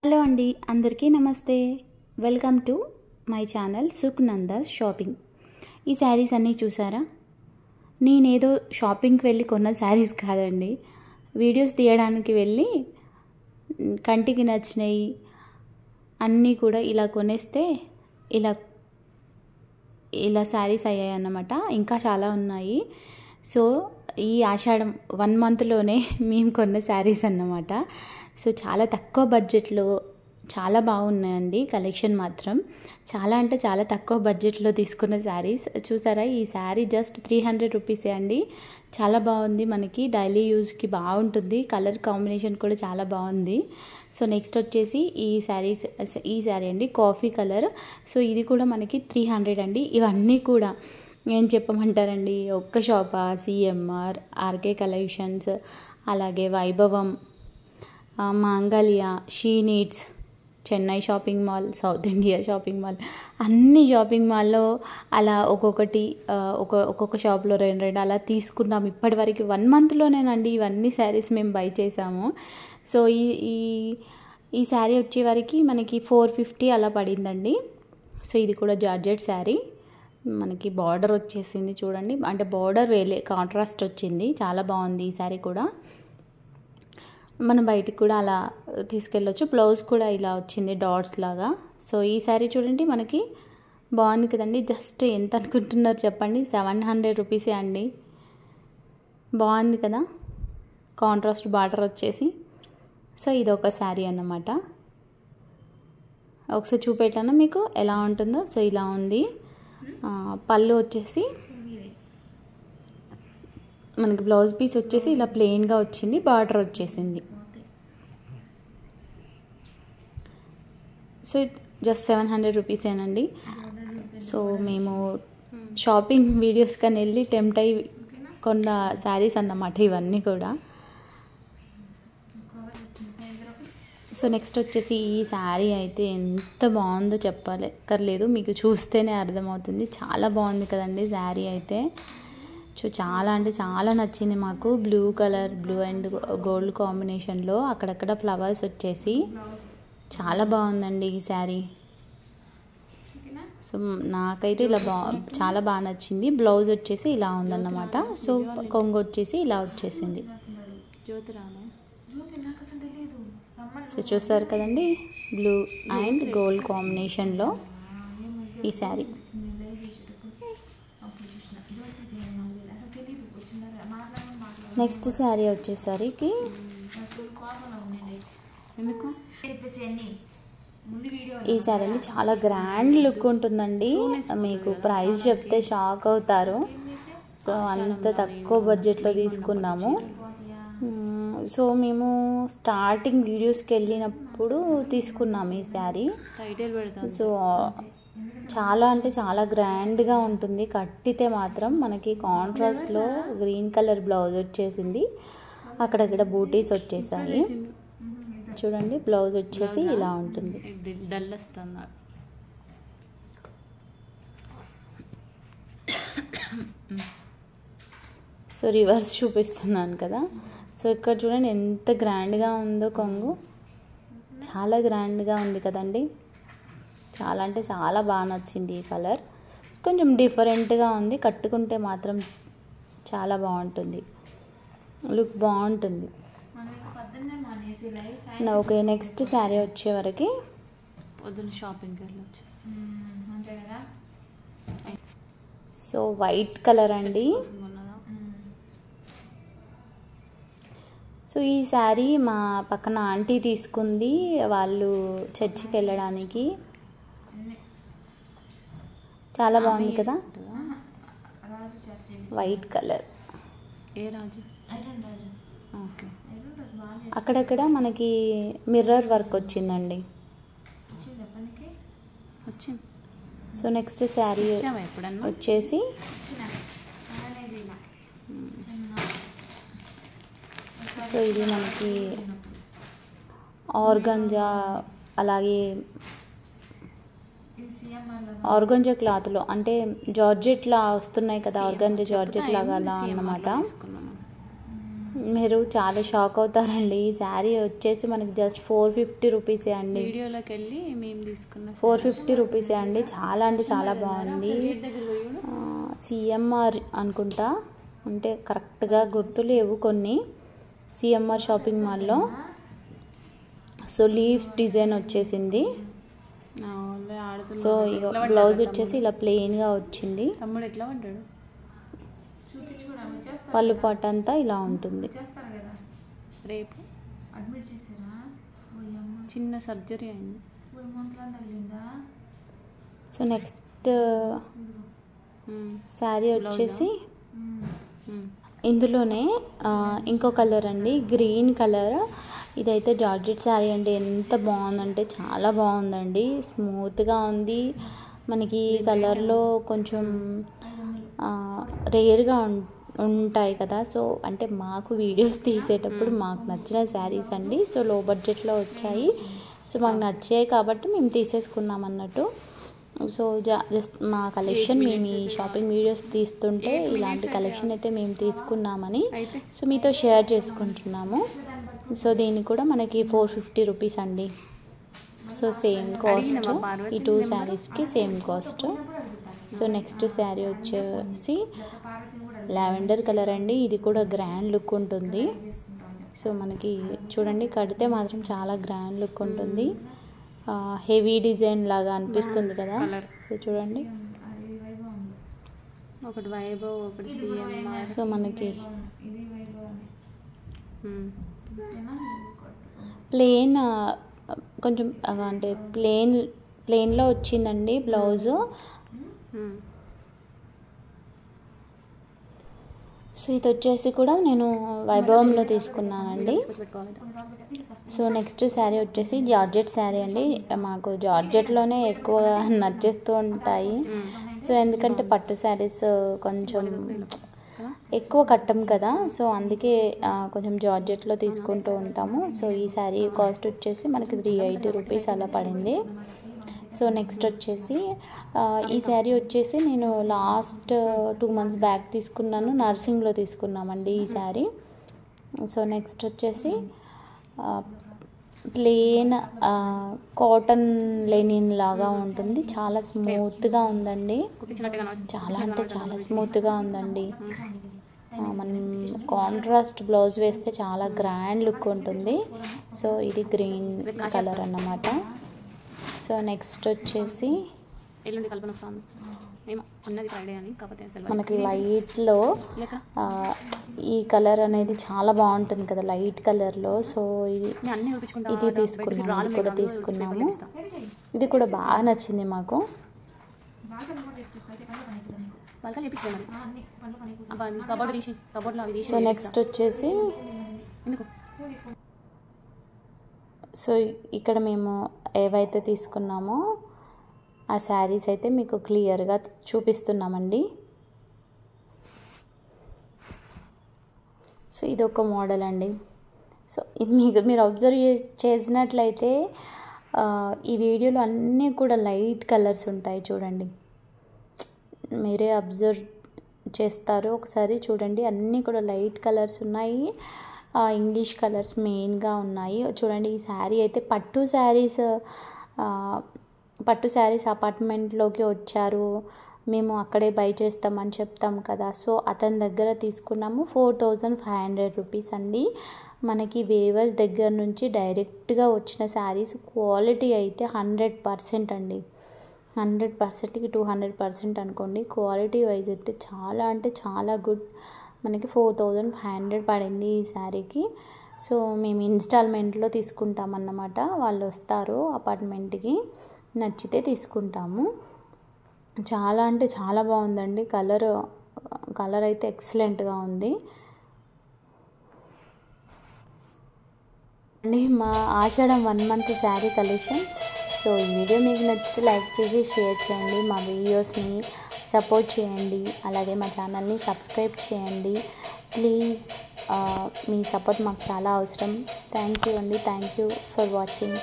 Hello అండి, అందరికీ నమస్తే. Welcome to my channel Sukhnandas shopping. ఈ శారీస్ అన్నీ చూసారా? నేనేదో షాపింగ్కి వెళ్ళి కొన్న శారీస్ కాదండి, వీడియోస్ తీయడానికి వెళ్ళి కంటికి నచ్చినాయి అన్నీ కూడా ఇలా కొనేస్తే ఇలా ఇలా శారీస్ అయ్యాయి అన్నమాట. ఇంకా చాలా ఉన్నాయి. సో ఈ ఆషాఢం 1 మంత్లోనే మేము కొన్న శారీస్ అన్నమాట. సో చాలా తక్కువ బడ్జెట్లో చాలా బాగున్నాయండి. కలెక్షన్ మాత్రం చాలా అంటే చాలా తక్కువ బడ్జెట్లో తీసుకున్న శారీస్ చూసారా? ఈ శారీ జస్ట్ 300 రూపీసే అండి. చాలా బాగుంది, మనకి డైలీ యూజ్కి బాగుంటుంది. కలర్ కాంబినేషన్ కూడా చాలా బాగుంది. సో నెక్స్ట్ వచ్చేసి ఈ శారీ అండి, కాఫీ కలర్. సో ఇది కూడా మనకి 300 అండి. ఇవన్నీ కూడా ఏం చెప్పమంటారండి, ఒక్క షాపా, సిఎంఆర్, ఆర్కే కలెక్షన్స్, అలాగే వైభవం, Mangalya, she needs, Chennai shopping mall, south India shopping mall, అన్ని షాపింగ్ మాల్లో అలా ఒక్కొక్క షాప్లో రెండు అలా తీసుకున్నాము. ఇప్పటివరకు 1 మంత్లోనేనండి ఇవన్నీ శారీస్ మేము బై చేసాము. సో ఈ శారీ వచ్చేవరకు మనకి 450 అలా పడిందండి. సో ఇది కూడా జార్జెట్ శారీ, మనకి బార్డర్ వచ్చేసింది చూడండి, అంటే బార్డర్ వేలే కాంట్రాస్ట్ వచ్చింది. చాలా బాగుంది ఈ శారీ కూడా. మనం బయటికి కూడా అలా తీసుకెళ్ళొచ్చు. బ్లౌజ్ కూడా ఇలా వచ్చింది డాట్స్ లాగా. సో ఈ శారీ చూడండి, మనకి బాగుంది కదండి. జస్ట్ ఎంత అనుకుంటున్నారు చెప్పండి? 700 రూపీసే అండి. బాగుంది కదా, కాంట్రాస్ట్ బార్డర్ వచ్చేసి. సో ఇది ఒక శారీ అన్నమాట. ఒకసారి చూపెట్టాను మీకు ఎలా ఉంటుందో. సో ఇలా ఉంది. పళ్ళు వచ్చేసి మనకి బ్లౌజ్ పీస్ వచ్చేసి ఇలా ప్లెయిన్గా వచ్చింది, బార్డర్ వచ్చేసింది. So just 700 రూపీసేనండి. సో మేము షాపింగ్ వీడియోస్ కానీ వెళ్ళి టెంప్ట్ అయ్యి కొన్న శారీస్ అన్నమాట ఇవన్నీ కూడా. సో నెక్స్ట్ వచ్చేసి ఈ శారీ అయితే ఎంత బాగుందో చెప్పక్కర్లేదు, మీకు చూస్తేనే అర్థమవుతుంది. చాలా బాగుంది కదండి శారీ అయితే. సో చాలా అంటే చాలా నచ్చింది మాకు. Blue colour, blue and gold కాంబినేషన్లో అక్కడక్కడ ఫ్లవర్స్ వచ్చేసి చాలా బాగుందండి ఈ శారీ. సో నాకైతే ఇలా చాలా బాగా నచ్చింది. బ్లౌజ్ వచ్చేసి ఇలా ఉందన్నమాట. సో కొంగు వచ్చేసి ఇలా వచ్చేసింది. సో చూసారు కదండి, బ్లూ అండ్ గోల్డ్ కాంబినేషన్లో ఈ శారీ. నెక్స్ట్ శారీ వచ్చేసరికి ఈ శారీ అండి, చాలా గ్రాండ్ లుక్ ఉంటుందండి. మీకు ప్రైస్ చెప్తే షాక్ అవుతారు. సో అంత తక్కువ బడ్జెట్లో తీసుకున్నాము. సో మేము స్టార్టింగ్ వీడియోస్కి వెళ్ళినప్పుడు తీసుకున్నాము ఈ శారీ. సో చాలా అంటే చాలా గ్రాండ్గా ఉంటుంది. కట్టితే మాత్రం మనకి కాంట్రాస్ట్లో గ్రీన్ కలర్ బ్లౌజ్ వచ్చేసింది, అక్కడక్కడ బూటీస్ వచ్చేసాయి. చూడండి, బ్లౌజ్ వచ్చేసి ఇలా ఉంటుంది. సో రివర్స్ చూపిస్తున్నాను కదా. సో ఇక్కడ చూడండి ఎంత గ్రాండ్గా ఉందో కొంగు, చాలా గ్రాండ్గా ఉంది కదండి. చాలా అంటే చాలా బాగా నచ్చింది ఈ కలర్. కొంచెం డిఫరెంట్గా ఉంది, కట్టుకుంటే మాత్రం చాలా బాగుంటుంది, లుక్ బాగుంటుంది. ఓకే, నెక్స్ట్ శారీ వచ్చేవరకు పొద్దున్న షాపింగ్కి వెళ్ళొచ్చు. సో వైట్ కలర్ అండి. సో ఈ శారీ మా పక్కన ఆంటీ తీసుకుంది, వాళ్ళు చర్చికి వెళ్ళడానికి. చాలా బాగుంది కదా, వైట్ కలర్. ఏ రాజు? ఓకే. అక్కడక్కడ మనకి మిర్రర్ వర్క్ వచ్చిందండి. సో నెక్స్ట్ శారీ వచ్చేసి సో ఇది మనకి ఆర్గంజా, అలాగే ఆర్గంజా క్లాత్లో, అంటే జార్జెట్లా వస్తున్నాయి కదా, ఆర్గంజా జార్జెట్ లాగా అలా అన్నమాట. మీరు చాలా షాక్ అవుతారండి. ఈ శారీ వచ్చేసి మనకి జస్ట్ 450 రూపీసే అండి. వీడియోలోకి వెళ్ళి మేము తీసుకున్న 450 రూపీసే అండి. చాలా అంటే చాలా బాగుంది. సిఎంఆర్ అనుకుంటా, అంటే కరెక్ట్గా గుర్తులేవు కొన్ని. సిఎంఆర్ షాపింగ్ మాల్లో. సో లీవ్స్ డిజైన్ వచ్చేసింది. సో ఇక బ్లౌజ్ వచ్చేసి ఇలా ప్లెయిన్గా వచ్చింది. తమ్ముడు ఎట్లా పడ్డాడు? పళ్ళు పాట అంతా ఇలా ఉంటుంది. రేపు చిన్న సర్జరీ అయింది. సో నెక్స్ట్ శారీ వచ్చేసి ఇందులోనే ఇంకో కలర్ అండి, గ్రీన్ కలర్. ఇదైతే జార్జెట్ శారీ అండి. ఎంత బాగుందంటే చాలా బాగుందండి. స్మూత్గా ఉంది. మనకి ఈ కలర్లో కొంచెం రేర్గా ఉంటాయి కదా. సో అంటే మాకు వీడియోస్ తీసేటప్పుడు మాకు నచ్చిన శారీస్ అండి. సో లో బడ్జెట్లో వచ్చాయి. సో మాకు నచ్చాయి కాబట్టి మేము తీసేసుకున్నాం అన్నట్టు. సో జస్ట్ మా కలెక్షన్ మేము ఈ షాపింగ్ వీడియోస్ తీస్తుంటే ఇలాంటి కలెక్షన్ అయితే మేము తీసుకున్నామని సో మీతో షేర్ చేసుకుంటున్నాము. సో దీనికి కూడా మనకి 450 రూపీస్ అండి. సో సేమ్ కాస్ట్, ఈ 2 శారీస్కి same cost. So next sari వచ్చేసి లావెండర్ కలర్ అండి. ఇది కూడా గ్రాండ్ లుక్ ఉంటుంది. సో మనకి చూడండి, కడితే మాత్రం చాలా గ్రాండ్ లుక్ ఉంటుంది. హెవీ డిజైన్ లాగా అనిపిస్తుంది కదా. సో చూడండి, ఒకటి వైభవ్, ఒకటి సిఎంఆర్. సో మనకి ప్లెయిన్ కొంచెం అంటే ప్లెయిన్లో వచ్చిందండి బ్లౌజు. సో ఇది వచ్చేసి కూడా నేను వైభవంలో తీసుకున్నానండి. సో నెక్స్ట్ శారీ వచ్చేసి జార్జెట్ శారీ అండి. మాకు జార్జెట్లోనే ఎక్కువ నచ్చేస్తూ ఉంటాయి. సో ఎందుకంటే పట్టు శారీస్ కొంచెం ఎక్కువ కట్టం కదా. సో అందుకే కొంచెం జార్జెట్లో తీసుకుంటూ ఉంటాము. సో ఈ శారీ కాస్ట్ వచ్చేసి మనకి 380 రూపీస్ అలా పడింది. సో నెక్స్ట్ వచ్చేసి ఈ శారీ వచ్చేసి నేను లాస్ట్ 2 months బ్యాక్ తీసుకున్నాను. నర్సింగ్లో తీసుకున్నామండి ఈ శారీ. సో నెక్స్ట్ వచ్చేసి ప్లెయిన్ కాటన్ లెనిన్ లాగా ఉంటుంది. చాలా స్మూత్గా ఉందండి. చాలా అంటే చాలా స్మూత్గా ఉందండి. మనం కాంట్రాస్ట్ బ్లౌజ్ వేస్తే చాలా గ్రాండ్ లుక్ ఉంటుంది. సో ఇది గ్రీన్ కలర్ అన్నమాట. సో నెక్స్ట్ వచ్చేసి మనకి లైట్లో ఈ కలర్ అనేది చాలా బాగుంటుంది కదా, లైట్ కలర్లో. సో ఇది తీసుకున్నాము, ఇది కూడా తీసుకున్నాము. ఇది కూడా బాగా నచ్చింది మాకు. సో నెక్స్ట్ వచ్చేసి సో ఇక్కడ మేము ఏవైతే తీసుకున్నామో ఆ శారీస్ అయితే మీకు క్లియర్గా చూపిస్తున్నామండి. సో ఇది ఒక మోడల్ అండి. సో ఇది మీరు అబ్జర్వ్ చేసినట్లయితే ఈ వీడియోలో అన్నీ కూడా లైట్ కలర్స్ ఉంటాయి. చూడండి, మీరే అబ్జర్వ్ చేస్తారు ఒకసారి చూడండి. అన్నీ కూడా లైట్ కలర్స్ ఉన్నాయి. ఇంగ్లీష్ కలర్స్ మెయిన్గా ఉన్నాయి. చూడండి, ఈ శారీ అయితే పట్టు శారీస్ అపార్ట్మెంట్లోకి వచ్చారు. మేము అక్కడే బై చేస్తామని చెప్తాం కదా. సో అతని దగ్గర తీసుకున్నాము. 4500 రూపీస్ అండి. మనకి వేవర్స్ దగ్గర నుంచి డైరెక్ట్గా వచ్చిన శారీస్. క్వాలిటీ అయితే 100% అండి. 100%కి 200% అనుకోండి. క్వాలిటీ వైజ్ అయితే చాలా అంటే చాలా గుడ్. మనకి 4500 పడింది ఈ శారీకి. సో మేము ఇన్స్టాల్మెంట్లో తీసుకుంటామన్నమాట. వాళ్ళు వస్తారు అపార్ట్మెంట్కి, నచ్చితే తీసుకుంటాము. చాలా అంటే చాలా బాగుందండి. కలర్ అయితే ఎక్సలెంట్గా ఉంది అండి. మా ఆషాఢం 1 month శారీ కలెక్షన్. సో ఈ వీడియో మీకు నచ్చితే లైక్ చేసి షేర్ చేయండి. మా వీడియోస్ని సపోర్ట్ చేయండి. అలాగే మా ఛానల్ని సబ్స్క్రైబ్ చేయండి ప్లీజ్. మీ సపోర్ట్ మాకు చాలా అవసరం. థ్యాంక్ యూ అండి. Thank you for watching.